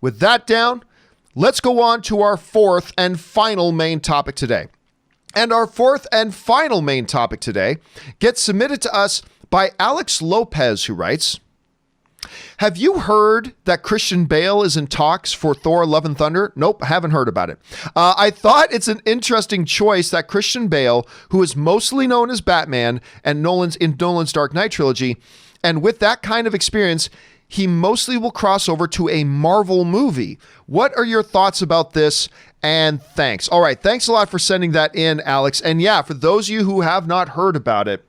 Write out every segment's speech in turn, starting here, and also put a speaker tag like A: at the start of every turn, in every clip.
A: With that down, let's go on to our fourth and final main topic today. And our fourth and final main topic today gets submitted to us by Alex Lopez, who writes, have you heard that Christian Bale is in talks for Thor Love and Thunder? Nope, I haven't heard about it. I thought it's an interesting choice that Christian Bale, who is mostly known as Batman and Nolan's Dark Knight trilogy, and with that kind of experience, he mostly will cross over to a Marvel movie. What are your thoughts about this? And thanks. All right, thanks a lot for sending that in, Alex. And yeah, for those of you who have not heard about it,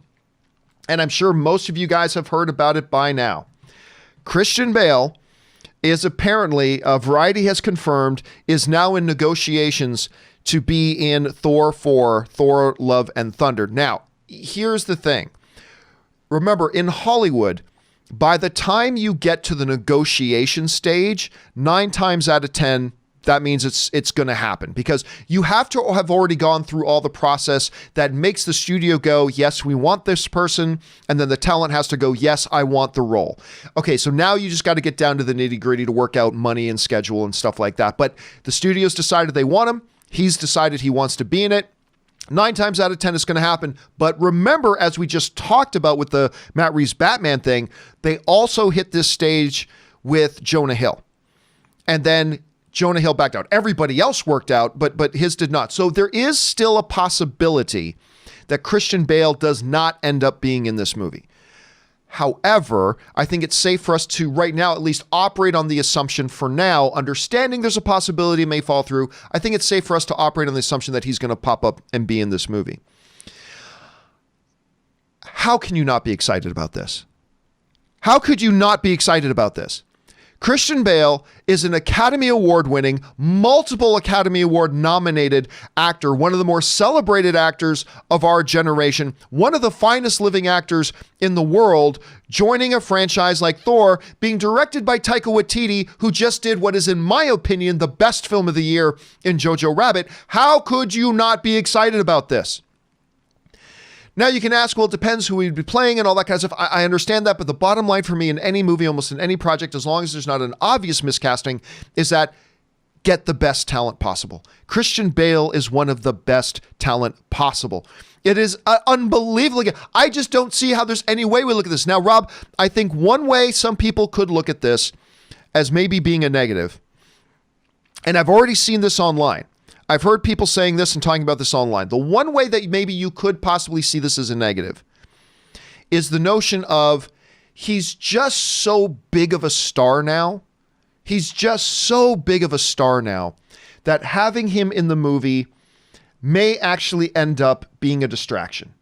A: and I'm sure most of you guys have heard about it by now, Christian Bale is apparently, Variety has confirmed, is now in negotiations to be in Thor 4, Thor Love and Thunder. Now, here's the thing. Remember, in Hollywood, by the time you get to the negotiation stage, 9 times out of 10, that means it's going to happen, because you have to have already gone through all the process that makes the studio go, yes, we want this person, and then the talent has to go, yes, I want the role. Okay, so now you just got to get down to the nitty-gritty to work out money and schedule and stuff like that. But the studio's decided they want him. He's decided he wants to be in it. 9 times out of 10 it's going to happen. But remember, as we just talked about with the Matt Reeves Batman thing, they also hit this stage with Jonah Hill. And then Jonah Hill backed out. Everybody else worked out, but his did not. So there is still a possibility that Christian Bale does not end up being in this movie. However, I think it's safe for us to right now at least operate on the assumption for now, understanding there's a possibility it may fall through. I think it's safe for us to operate on the assumption that he's going to pop up and be in this movie. How can you not be excited about this? How could you not be excited about this? Christian Bale is an Academy Award winning, multiple Academy Award nominated actor, one of the more celebrated actors of our generation, one of the finest living actors in the world, joining a franchise like Thor, being directed by Taika Waititi, who just did what is, in my opinion, the best film of the year in Jojo Rabbit. How could you not be excited about this? Now you can ask, well, it depends who we'd be playing and all that kind of stuff. I understand that, but the bottom line for me in any movie, almost in any project, as long as there's not an obvious miscasting, is that get the best talent possible. Christian Bale is one of the best talent possible. It is unbelievable. I just don't see how there's any way we look at this. Now, Rob, I think one way some people could look at this as maybe being a negative, and I've already seen this online. I've heard people saying this and talking about this online. The one way that maybe you could possibly see this as a negative is the notion of he's just so big of a star now. He's just so big of a star now that having him in the movie may actually end up being a distraction.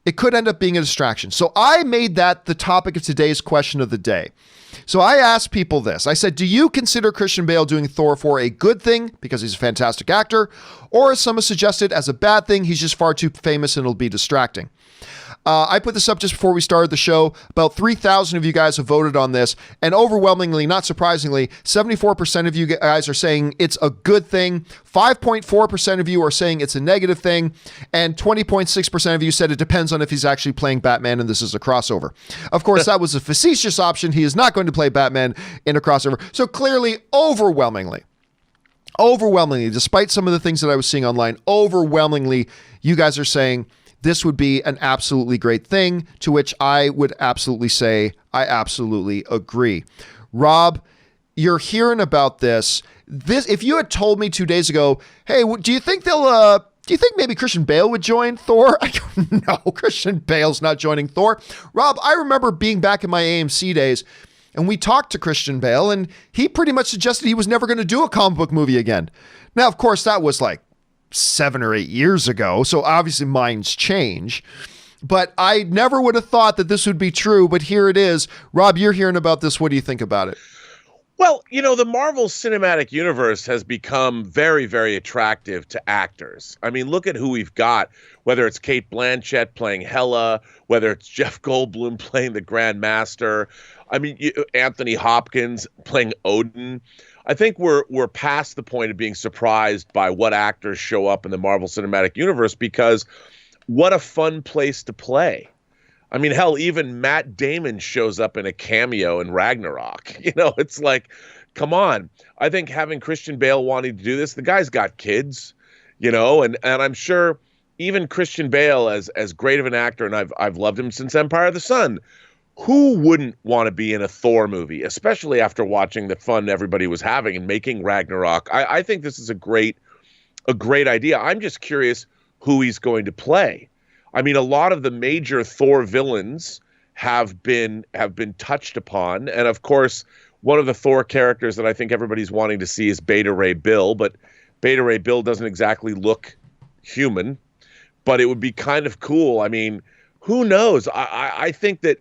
A: It could end up being a distraction. So I made that the topic of today's question of the day. So I asked people this. I said, do you consider Christian Bale doing Thor 4 a good thing because he's a fantastic actor, or as some have suggested, as a bad thing, he's just far too famous and it'll be distracting? I put this up just before we started the show. About 3,000 of you guys have voted on this, and overwhelmingly, not surprisingly, 74% of you guys are saying it's a good thing, 5.4% of you are saying it's a negative thing, and 20.6% of you said it depends on if he's actually playing Batman and this is a crossover. Of course, that was a facetious option. He is not going to play Batman in a crossover. So clearly, overwhelmingly, despite some of the things that I was seeing online, overwhelmingly, you guys are saying this would be an absolutely great thing, to which I would absolutely say, I absolutely agree. Rob, you're hearing about this. If you had told me 2 days ago, hey, do you think maybe Christian Bale would join Thor? I don't know. Christian Bale's not joining Thor. Rob, I remember being back in my AMC days, and we talked to Christian Bale, and he pretty much suggested he was never going to do a comic book movie again. Now, of course, that was like 7 or 8 years ago, so obviously minds change, but I never would have thought that this would be true, but here it is. Rob, you're hearing about this. What do you think about it?
B: Well, the Marvel Cinematic Universe has become very, very attractive to actors. I mean, look at who we've got, whether it's Cate Blanchett playing Hela, whether it's Jeff Goldblum playing the Grand Master, I mean, Anthony Hopkins playing Odin. I think we're past the point of being surprised by what actors show up in the Marvel Cinematic Universe, because what a fun place to play. I mean, hell, even Matt Damon shows up in a cameo in Ragnarok. It's like, come on. I think having Christian Bale wanting to do this, the guy's got kids, and I'm sure even Christian Bale, as great of an actor, and I've loved him since Empire of the Sun, who wouldn't want to be in a Thor movie, especially after watching the fun everybody was having and making Ragnarok? I think this is a great idea. I'm just curious who he's going to play. I mean, a lot of the major Thor villains have been touched upon, and of course, one of the Thor characters that I think everybody's wanting to see is Beta Ray Bill, but Beta Ray Bill doesn't exactly look human, but it would be kind of cool. I mean, who knows? I think that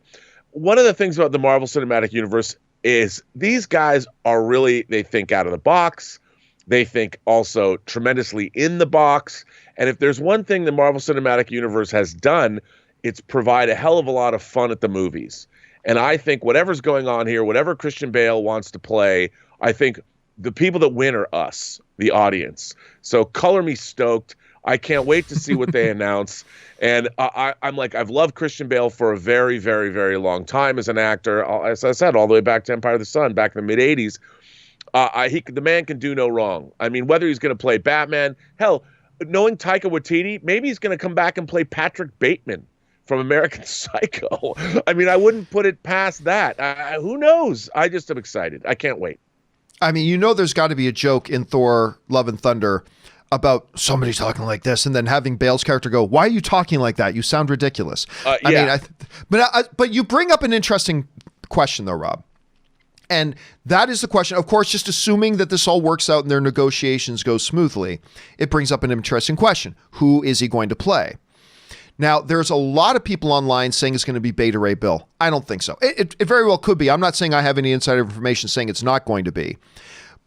B: one of the things about the Marvel Cinematic Universe is these guys are really, they think out of the box. They think also tremendously in the box. And if there's one thing the Marvel Cinematic Universe has done, it's provide a hell of a lot of fun at the movies. And I think whatever's going on here, whatever Christian Bale wants to play, I think the people that win are us, the audience. So color me stoked. I can't wait to see what they announce. And I'm like, I've loved Christian Bale for a very, very, very long time as an actor. As I said, all the way back to Empire of the Sun, back in the mid-'80s. The man can do no wrong. I mean, whether he's going to play Batman, hell, knowing Taika Waititi, maybe he's going to come back and play Patrick Bateman from American Psycho. I mean, I wouldn't put it past that. Who knows? I just am excited. I can't wait.
A: I mean, there's got to be a joke in Thor Love and Thunder about somebody talking like this and then having Bale's character go, "Why are you talking like that? You sound ridiculous."
B: Yeah.
A: But you bring up an interesting question though, Rob. And that is the question. Of course, just assuming that this all works out and their negotiations go smoothly, it brings up an interesting question. Who is he going to play? Now, there's a lot of people online saying it's going to be Beta Ray Bill. I don't think so. It very well could be. I'm not saying I have any insider information saying it's not going to be,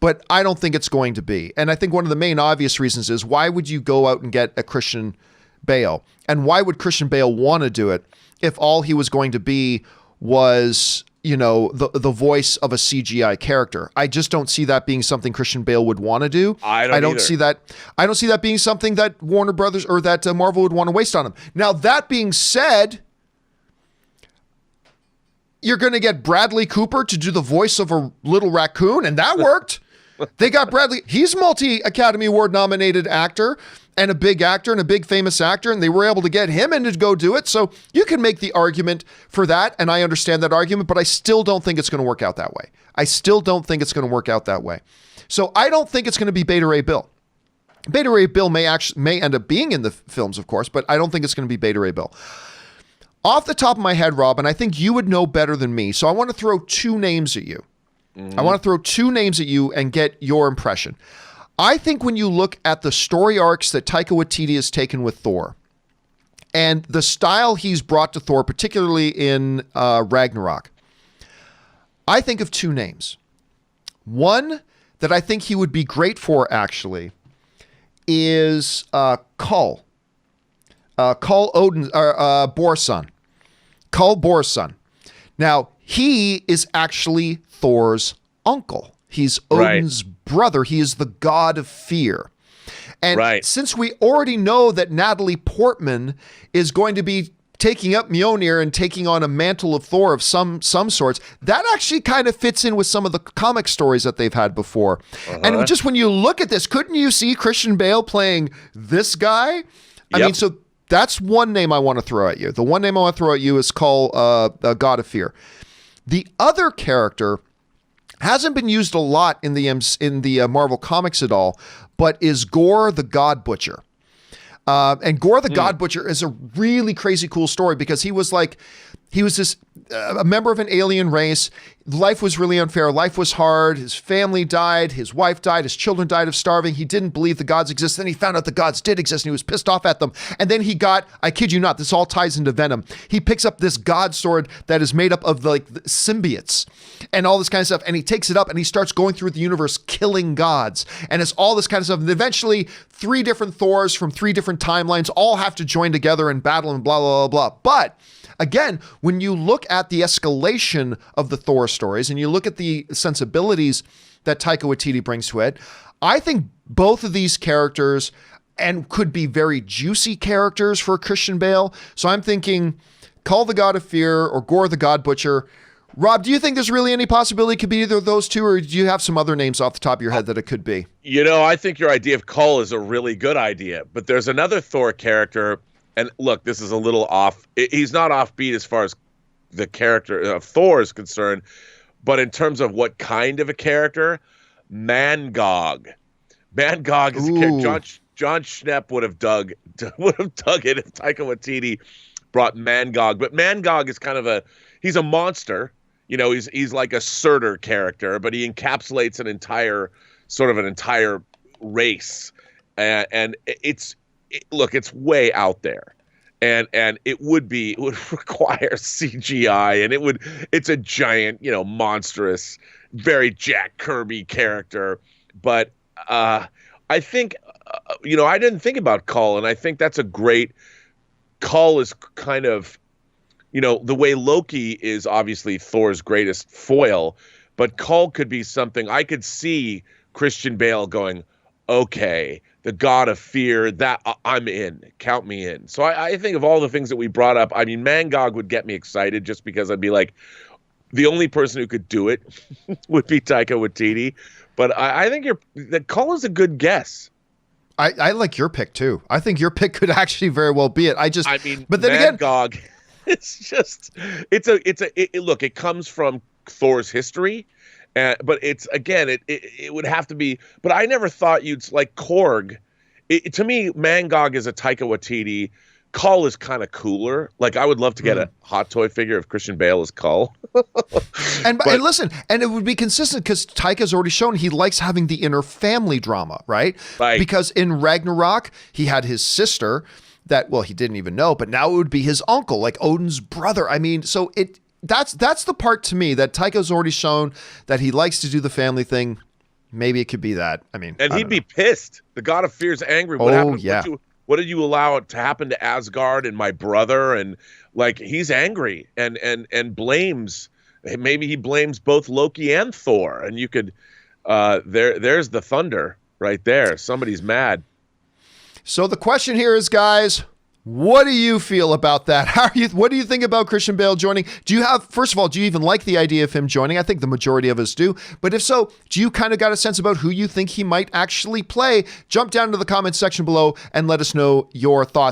A: but I don't think it's going to be. And I think one of the main obvious reasons is, why would you go out and get a Christian Bale? And why would Christian Bale want to do it if all he was going to be was, the voice of a CGI character? I just don't see that being something Christian Bale would want to do.
B: I don't
A: see that. I don't see that being something that Warner Brothers or that Marvel would want to waste on him. Now, that being said, you're going to get Bradley Cooper to do the voice of a little raccoon, and that worked. They got Bradley. He's multi-Academy Award nominated actor and a big actor and a big famous actor, and they were able to get him in to go do it. So you can make the argument for that, and I understand that argument, but I still don't think it's going to work out that way. So I don't think it's going to be Beta Ray Bill. Beta Ray Bill may end up being in the films, of course, but I don't think it's going to be Beta Ray Bill. Off the top of my head, Rob, and I think you would know better than me, so I want to throw two names at you. I want to throw two names at you and get your impression. I think when you look at the story arcs that Taika Waititi has taken with Thor and the style he's brought to Thor, particularly in Ragnarok, I think of two names. One that I think he would be great for, actually, is Kull. Kull Bor's son. Kull Bor's son. Now, he is actually Thor's uncle. He's Odin's brother. He is the god of fear. And since we already know that Natalie Portman is going to be taking up Mjolnir and taking on a mantle of Thor of some sorts, that actually kind of fits in with some of the comic stories that they've had before. And just when you look at this, couldn't you see Christian Bale playing this guy? I mean, so that's one name I want to throw at you. The one name I want to throw at you is called God of Fear. The other character hasn't been used a lot in the Marvel comics at all, but is Gore the God Butcher. And Gore the God Butcher is a really crazy cool story because he was this a member of an alien race. Life was really unfair. Life was hard. His family died. His wife died. His children died of starving. He didn't believe the gods exist. Then he found out the gods did exist and he was pissed off at them. And then he got, I kid you not, this all ties into Venom. He picks up this god sword that is made up of symbiotes and all this kind of stuff. And he takes it up and he starts going through the universe killing gods. And it's all this kind of stuff. And eventually 3 different Thors from 3 different timelines all have to join together and battle and blah, blah, blah, blah. But again, when you look at the escalation of the Thor stories and you look at the sensibilities that Taika Waititi brings to it, I think both of these characters and could be very juicy characters for Christian Bale. So I'm thinking Kull the God of Fear or Gore the God Butcher Rob, do you think there's really any possibility it could be either of those two, or do you have some other names off the top of your head that it could be?
B: I think your idea of Cull is a really good idea, but there's another Thor character, and look, this is a little off. He's not offbeat as far as the character of Thor is concerned, but in terms of what kind of a character, Mangog. Mangog is a character. John Schnepp would have dug it if Taika Waititi brought Mangog. But Mangog is kind of he's a monster. He's like a Surtur character, but he encapsulates an entire race. And it's way out there. And it would require CGI, and it's a giant, monstrous, very Jack Kirby character. But I think, I didn't think about Cull, and I think that's a great. Cull is kind of, the way Loki is obviously Thor's greatest foil, but Cull could be something I could see Christian Bale going, okay, the god of fear, that I'm in, count me in. So I think of all the things that we brought up, I mean, Mangog would get me excited just because I'd be like, the only person who could do it would be Taika Waititi. But I think the Cull is a good guess.
A: I like your pick too. I think your pick could actually very well be it. But then
B: Mangog, again, it's just, look, it comes from Thor's history. But it's, again, it would have to be, but I never thought you'd like Korg. To me, Mangog is a Taika Waititi. Cull is kind of cooler. Like, I would love to get a hot toy figure of Christian Bale as Cull.
A: and listen, and it would be consistent because Taika's already shown he likes having the inner family drama, right?
B: Right.
A: Because in Ragnarok, he had his sister that, well, he didn't even know, but now it would be his uncle, like Odin's brother. I mean, so that's the part to me that Taika's already shown that he likes to do the family thing. Maybe it could be that. I mean,
B: and he'd be pissed. The God of Fear is angry. What happened? Yeah. What did you allow it to happen to Asgard and my brother? And like, he's angry and blames. Maybe he blames both Loki and Thor. And you could, there's the thunder right there. Somebody's mad.
A: So the question here is, guys, what do you feel about that? What do you think about Christian Bale joining? First of all, do you even like the idea of him joining? I think the majority of us do. But if so, do you kind of got a sense about who you think he might actually play? Jump down to the comments section below and let us know your thoughts.